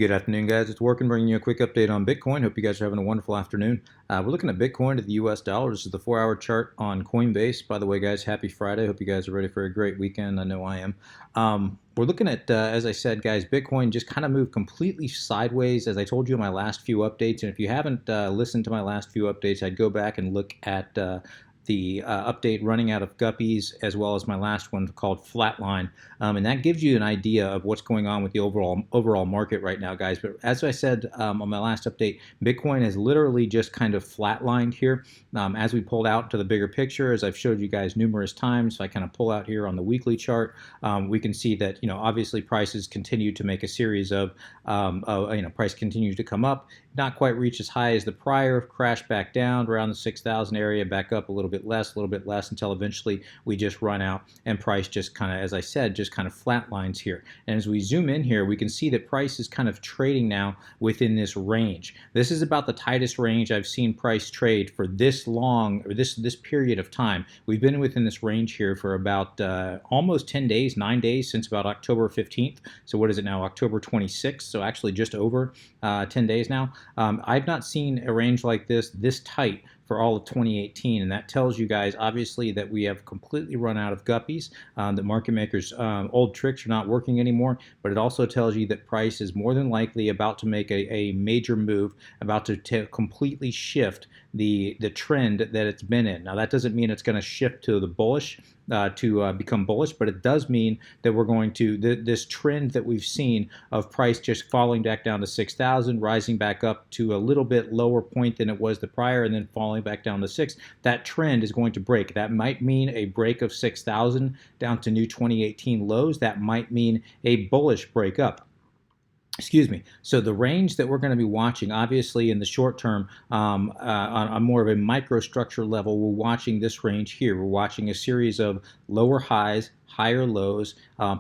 Good afternoon, guys. It's Working, bringing you a quick update on Bitcoin. Hope you guys are having a wonderful afternoon. We're looking at Bitcoin to the US dollar. This is the 4-hour chart on Coinbase. By the way, guys, happy Friday. Hope you guys are ready for a great weekend. I know I am. We're looking at, as I said, guys, Bitcoin just kind of moved completely sideways, as I told you in my last few updates. And if you haven't listened to my last few updates, I'd go back and look at the update running out of guppies, as well as my last one called Flatline, and that gives you an idea of what's going on with the overall market right now, guys. But as I said on my last update, Bitcoin has literally just kind of flatlined here. As we pulled out to the bigger picture, as I've showed you guys numerous times, if I kind of pull out here on the weekly chart, we can see that obviously prices continue to make a series of price continues to come up, not quite reach as high as the prior, crash back down around the 6,000 area, back up a little bit less, until eventually we just run out and price just kind of, as I said, just kind of flat lines here. And as we zoom in here, we can see that price is kind of trading now within this range. This is about the tightest range I've seen price trade for this long, or this period of time. We've been within this range here for about almost 10 days, 9 days, since about October 15th. So what is it now, October 26th? So actually just over 10 days now. I've not seen a range like this tight for all of 2018, and that tells you guys obviously that we have completely run out of guppies, that market makers' old tricks are not working anymore, but it also tells you that price is more than likely about to make a major move, about to completely shift the trend that it's been in. Now that doesn't mean it's going to shift to the bullish, to become bullish, but it does mean that we're going to, this trend that we've seen of price just falling back down to 6,000, rising back up to a little bit lower point than it was the prior, and then falling back down to 6, that trend is going to break. That might mean a break of 6,000 down to new 2018 lows. That might mean a bullish breakup. Excuse me. So the range that we're going to be watching, obviously in the short term, on more of a microstructure level, we're watching this range here. We're watching a series of lower highs, higher lows,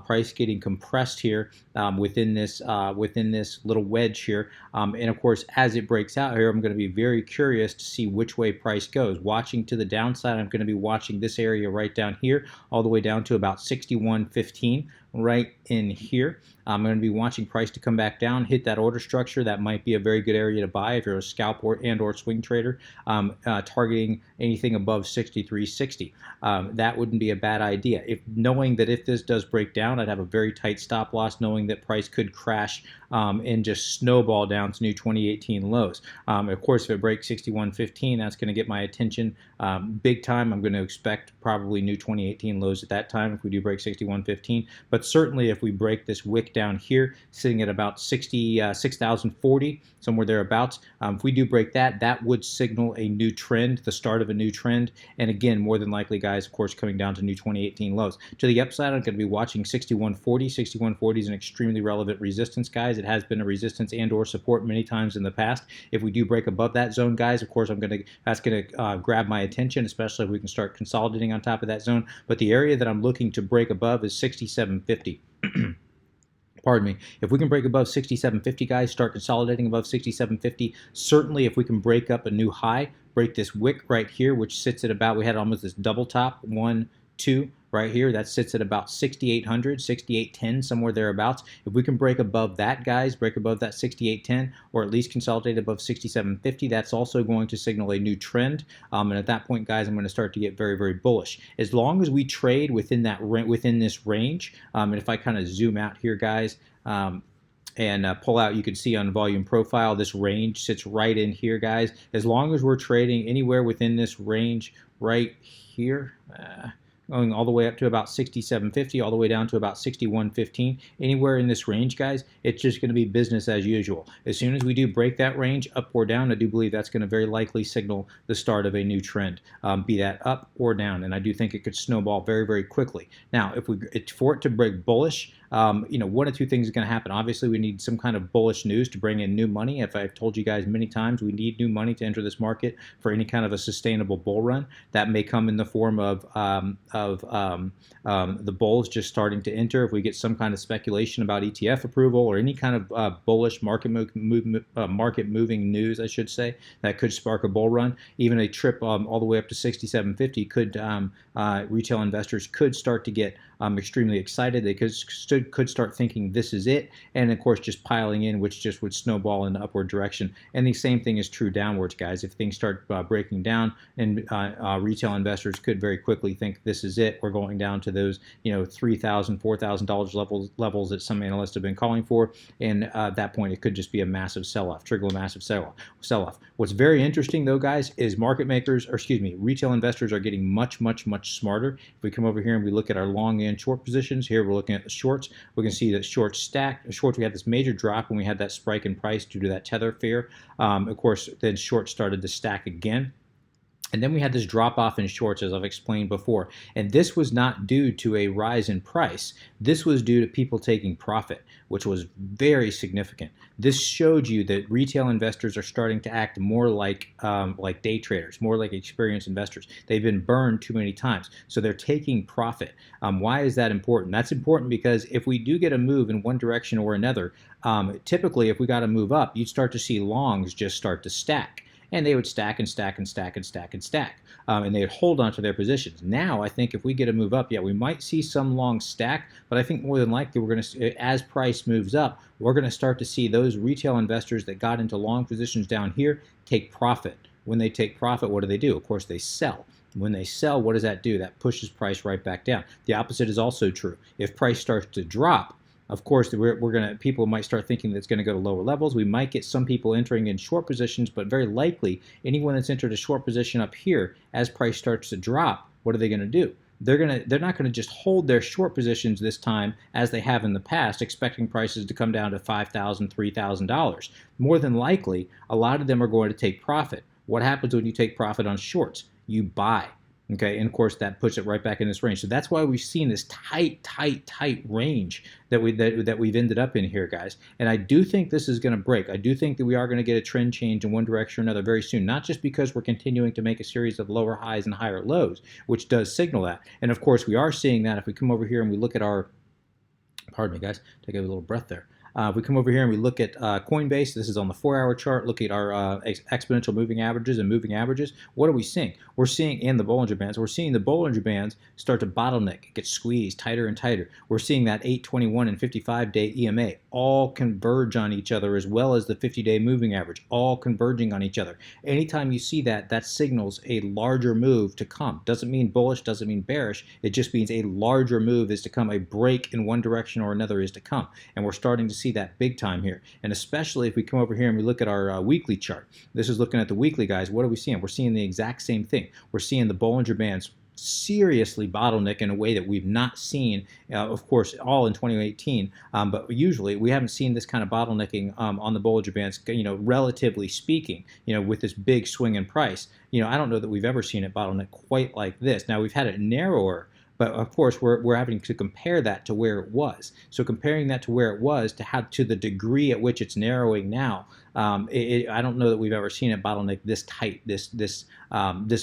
price getting compressed here within this little wedge here, and of course as it breaks out here, I'm going to be very curious to see which way price goes. Watching to the downside, I'm going to be watching this area right down here, all the way down to about 61.15. Right in here, I'm going to be watching price to come back down, hit that order structure. That might be a very good area to buy if you're a scalp and/or swing trader, targeting anything above 63.60. That wouldn't be a bad idea. Knowing that if this does break down, I'd have a very tight stop loss, knowing that price could crash and just snowball down to new 2018 lows. Of course, if it breaks 61.15, that's going to get my attention big time. I'm going to expect probably new 2018 lows at that time if we do break 61.15. But certainly if we break this wick down here, sitting at about 6,040, somewhere thereabouts, if we do break that, that would signal a new trend, the start of a new trend. And again, more than likely, guys, of course, coming down to new 2018 lows. To the upside, I'm going to be watching 6140. 6140 is an extremely relevant resistance, guys. It has been a resistance and/or support many times in the past. If we do break above that zone, guys, of course, that's going to grab my attention, especially if we can start consolidating on top of that zone. But the area that I'm looking to break above is 6750. Pardon me. If we can break above 6750, guys, start consolidating above 6750. Certainly, if we can break up a new high, break this wick right here, which sits at about, we had almost this double top, 1, 2, right here, that sits at about 6,800, 6,810, somewhere thereabouts. If we can break above that, guys, break above that 6,810, or at least consolidate above 6,750, that's also going to signal a new trend. And at that point, guys, I'm going to start to get very, very bullish. As long as we trade within this range, and if I kind of zoom out here, guys, and pull out, you can see on volume profile, this range sits right in here, guys. As long as we're trading anywhere within this range right here, going all the way up to about 67.50, all the way down to about 61.15. Anywhere in this range, guys, it's just going to be business as usual. As soon as we do break that range, up or down, I do believe that's going to very likely signal the start of a new trend, be that up or down. And I do think it could snowball very, very quickly. Now, for it to break bullish, one of two things is going to happen. Obviously, we need some kind of bullish news to bring in new money. If I've told you guys many times, we need new money to enter this market for any kind of a sustainable bull run. That may come in the form of the bulls just starting to enter. If we get some kind of speculation about ETF approval or any kind of bullish market moving news, I should say, that could spark a bull run. Even a trip all the way up to 67.50 could retail investors could start to get extremely excited. They could start thinking this is it, and of course just piling in, which just would snowball in the upward direction. And the same thing is true downwards, guys. If things start breaking down, and retail investors could very quickly think this is it. We're going down to those $3,000, $4,000 levels that some analysts have been calling for, and at that point it could just be a massive sell-off, trigger a massive sell-off. What's very interesting though, guys, is retail investors are getting much, much, much smarter. If we come over here and we look at our long and short positions, here we're looking at the shorts. We can see that shorts stacked. Shorts, we had this major drop when we had that spike in price due to that tether fear. Of course, then shorts started to stack again. And then we had this drop off in shorts, as I've explained before. And this was not due to a rise in price. This was due to people taking profit, which was very significant. This showed you that retail investors are starting to act more like day traders, more like experienced investors. They've been burned too many times, so they're taking profit. Why is that important? That's important because if we do get a move in one direction or another, typically if we got to move up, you'd start to see longs just start to stack. And they would stack and stack and stack and stack and stack. And they would hold on to their positions. Now, I think if we get a move up, yeah, we might see some long stack, but I think more than likely we're going to, as price moves up, we're going to start to see those retail investors that got into long positions down here take profit. When they take profit, what do? Of course, they sell. When they sell, what does that do? That pushes price right back down. The opposite is also true. If price starts to drop, of course, people might start thinking that it's going to go to lower levels. We might get some people entering in short positions, but very likely anyone that's entered a short position up here, as price starts to drop, what are they going to do? They're not going to just hold their short positions this time as they have in the past, expecting prices to come down to $5,000, $3,000. More than likely, a lot of them are going to take profit. What happens when you take profit on shorts? You buy. Okay, and of course that puts it right back in this range. So that's why we've seen this tight range that we've ended up in here, guys. And I do think this is going to break. I do think that we are going to get a trend change in one direction or another very soon. Not just because we're continuing to make a series of lower highs and higher lows, which does signal that. And of course we are seeing that if we come over here and we look at our, pardon me, guys, take a little breath there. If we come over here and we look at Coinbase, this is on the 4-hour chart, look at our exponential moving averages and moving averages. What are we seeing? We're seeing in the Bollinger Bands, we're seeing the Bollinger Bands start to bottleneck, get squeezed tighter and tighter. We're seeing that 8, 21, and 55-day EMA all converge on each other, as well as the 50-day moving average, all converging on each other. Anytime you see that, that signals a larger move to come. Doesn't mean bullish, doesn't mean bearish. It just means a larger move is to come, a break in one direction or another is to come. And we're starting to see that big time here. And especially if we come over here and we look at our weekly chart. This is looking at the weekly, guys. What are we seeing? We're seeing the exact same thing. We're seeing the Bollinger Bands seriously bottleneck in a way that we've not seen, of course, all in 2018. But usually we haven't seen this kind of bottlenecking on the Bollinger Bands, relatively speaking, with this big swing in price. I don't know that we've ever seen it bottleneck quite like this. Now, we've had it narrower, but of course, we're having to compare that to where it was. So comparing that to where it was to the degree at which it's narrowing now, I don't know that we've ever seen it bottleneck this tight, this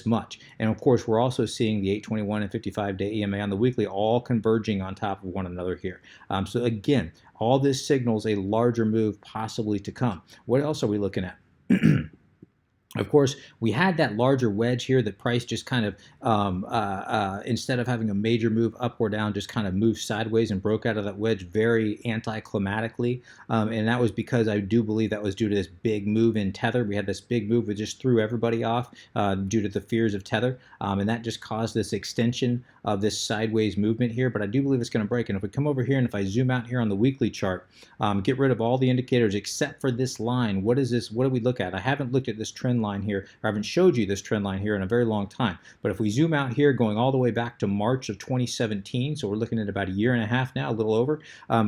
much. And of course, we're also seeing the 821 and 55-day EMA on the weekly all converging on top of one another here. So again, all this signals a larger move possibly to come. What else are we looking at? Of course, we had that larger wedge here that price just kind of, instead of having a major move up or down, just kind of moved sideways and broke out of that wedge very anticlimatically. And that was because I do believe that was due to this big move in Tether. We had this big move that just threw everybody off due to the fears of Tether. And that just caused this extension of this sideways movement here. But I do believe it's going to break. And if we come over here and if I zoom out here on the weekly chart, get rid of all the indicators except for this line. What is this? What do we look at? I haven't looked at this trend line here, or I haven't showed you this trend line here in a very long time. But if we zoom out here, going all the way back to March of 2017, so we're looking at about a year and a half now, a little over,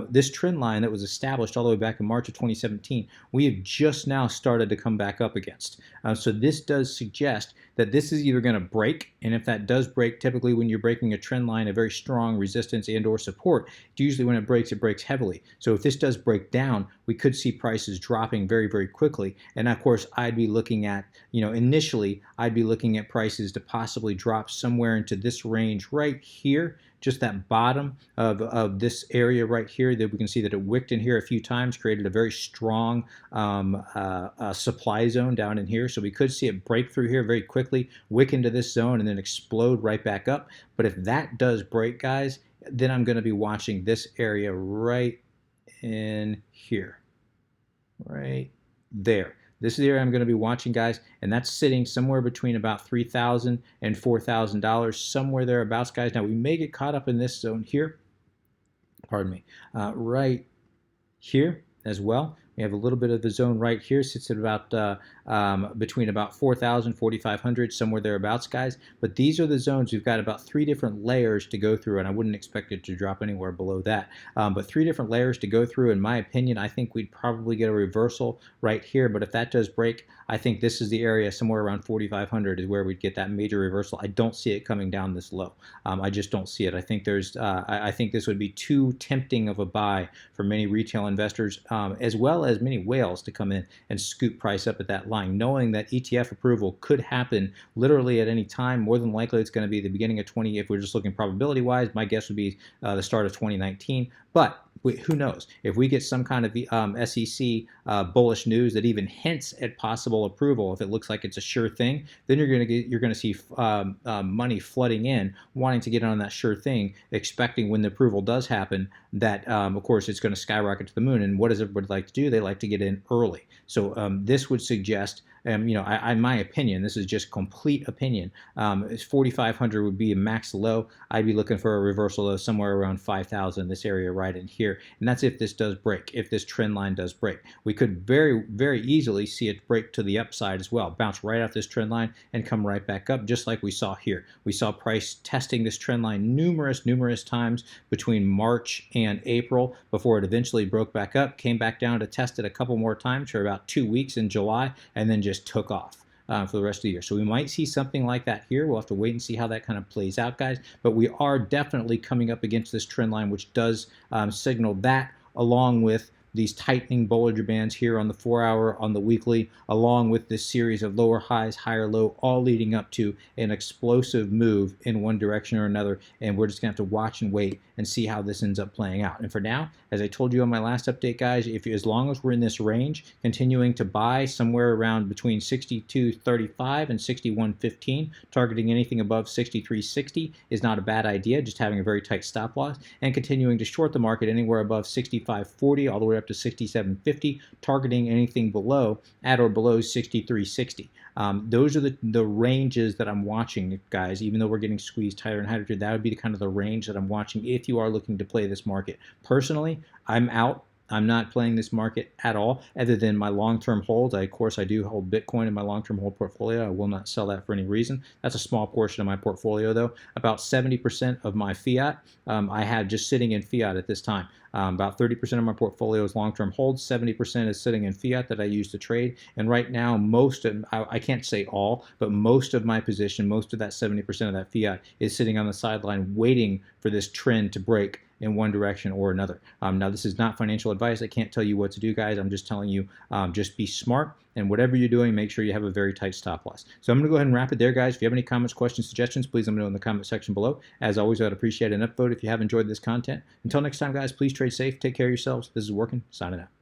this trend line that was established all the way back in March of 2017, we have just now started to come back up against. So this does suggest that this is either going to break, and if that does break, typically when you're breaking a trend line, a very strong resistance and or support, usually when it breaks heavily. So if this does break down, we could see prices dropping very, very quickly. And of course, I'd be looking at, initially, I'd be looking at prices to possibly drop somewhere into this range right here, just that bottom of this area right here, that we can see that it wicked in here a few times, created a very strong supply zone down in here. So we could see it break through here very quickly, wick into this zone, and then explode right back up. But if that does break, guys, then I'm going to be watching this area right in here, right there. This is the area I'm going to be watching, guys, and that's sitting somewhere between about $3,000 and $4,000, somewhere thereabouts, guys. Now, we may get caught up in this zone here, pardon me, right here as well. We have a little bit of the zone right here, sits at about between about 4,000, 4,500, somewhere thereabouts, guys. But these are the zones. We've got about 3 different layers to go through, and I wouldn't expect it to drop anywhere below that. But 3 different layers to go through. In my opinion, I think we'd probably get a reversal right here. But if that does break, I think this is the area somewhere around 4,500 is where we'd get that major reversal. I don't see it coming down this low. I just don't see it. I think I think this would be too tempting of a buy for many retail investors, as well as many whales, to come in and scoop price up at that line, knowing that ETF approval could happen literally at any time. More than likely, it's going to be the beginning of if we're just looking probability-wise, my guess would be the start of 2019. But who knows? If we get some kind of SEC bullish news that even hints at possible approval, if it looks like it's a sure thing, then you're going to see money flooding in, wanting to get on that sure thing, expecting when the approval does happen that of course it's going to skyrocket to the moon. And what does everybody like to do? They like to get in early. So this would suggest, in my opinion, this is just complete opinion, 4,500 would be a max low. I'd be looking for a reversal though somewhere around 5,000, this area right in here. And that's if this does break, if this trend line does break. We could very, very easily see it break to the upside as well, bounce right off this trend line and come right back up, just like we saw here. We saw price testing this trend line numerous times between March and April before it eventually broke back up, came back down to test it a couple more times for about 2 weeks in July, and then just took off for the rest of the year. So we might see something like that here. We'll have to wait and see how that kind of plays out, guys. But we are definitely coming up against this trend line, which does signal that, along with these tightening Bollinger Bands here on the 4-hour, on the weekly, along with this series of lower highs, higher low, all leading up to an explosive move in one direction or another. And we're just going to have to watch and wait and see how this ends up playing out. And for now, as I told you on my last update, guys, as long as we're in this range, continuing to buy somewhere around between 62.35 and 61.15, targeting anything above 63.60 is not a bad idea, just having a very tight stop loss, and continuing to short the market anywhere above 65.40 all the way up to 67.50, targeting anything below, at or below 63.60. Those are the ranges that I'm watching, guys. Even though we're getting squeezed tighter and tighter, that would be kind of the range that I'm watching if you are looking to play this market. Personally, I'm out. I'm not playing this market at all, other than my long-term holds. Of course, I do hold Bitcoin in my long-term hold portfolio. I will not sell that for any reason. That's a small portion of my portfolio, though. About 70% of my fiat I have just sitting in fiat at this time. About 30% of my portfolio is long-term holds. 70% is sitting in fiat that I use to trade. And right now, I can't say all, but most of my position, most of that 70% of that fiat is sitting on the sideline waiting for this trend to break in one direction or another. Now, this is not financial advice. I can't tell you what to do, guys. I'm just telling you, just be smart, and whatever you're doing, make sure you have a very tight stop loss. So I'm going to go ahead and wrap it there, guys. If you have any comments, questions, suggestions, please let me know in the comment section below. As always, I'd appreciate an upvote if you have enjoyed this content. Until next time, guys, please trade safe. Take care of yourselves. This is Working, signing out.